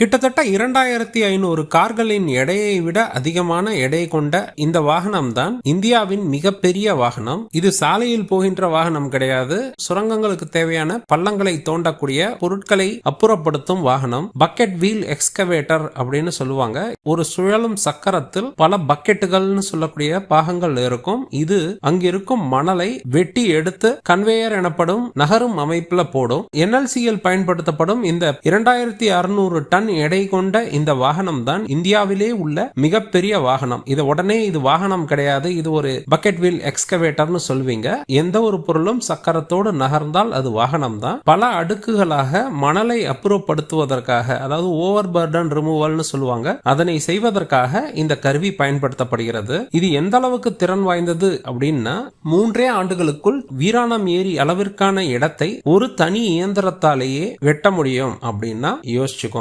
கிட்டத்தட்ட 2500 கார்களின் எடையை விட அதிகமான எடை கொண்ட இந்த வாகனம் தான் இந்தியாவின் மிகப்பெரிய வாகனம். இது சாலையில் போகின்ற வாகனம் கிடையாது. சுரங்கங்களுக்கு தேவையான பள்ளங்களை தோண்டக்கூடிய பொருட்களை அப்புறப்படுத்தும் வாகனம். பக்கெட் வீல் எக்ஸ்கவேட்டர் அப்படின்னு சொல்லுவாங்க. ஒரு சுழலும் சக்கரத்தில் பல பக்கெட்டுகள்னு சொல்லக்கூடிய பாகங்கள் இருக்கும். இது அங்கிருக்கும் மணலை வெட்டி எடுத்து கன்வேயர் எனப்படும் நகரும் அமைப்புல போடும். NLCயில் பயன்படுத்தப்படும் இந்த 2600 டன் எடை கொண்ட இந்த வாகனம் தான் இந்தியாவிலே உள்ள மிகப்பெரிய வாகனம். இது உடனே இது வாகனம் கிடையாது, இது ஒரு பக்கெட் வீல் எக்ஸ்கவேட்டர்னு சொல்வீங்க. எந்த ஒரு பொருளும் சக்கரத்தோடு நகர்ந்தால் அது வாகனம் தான். பல அடுக்குகளாக மணலை அப்புறப்படுத்துவதற்காக, அதாவது ஓவர் பர்டன் ரிமூவல்னு சொல்லுவாங்க, அதனை செய்வதற்காக இந்த கருவி பயன்படுத்தப்படுகிறது. இது எந்த அளவுக்கு திறன் வாய்ந்தது அப்படின்னா 3 ஆண்டுகளுக்குள் வீராணம் ஏரி அளவிற்கான இடத்தை ஒரு தனி இயந்திரத்தாலேயே வெட்ட முடியும் அப்படின்னா யோசிச்சுக்கோங்க.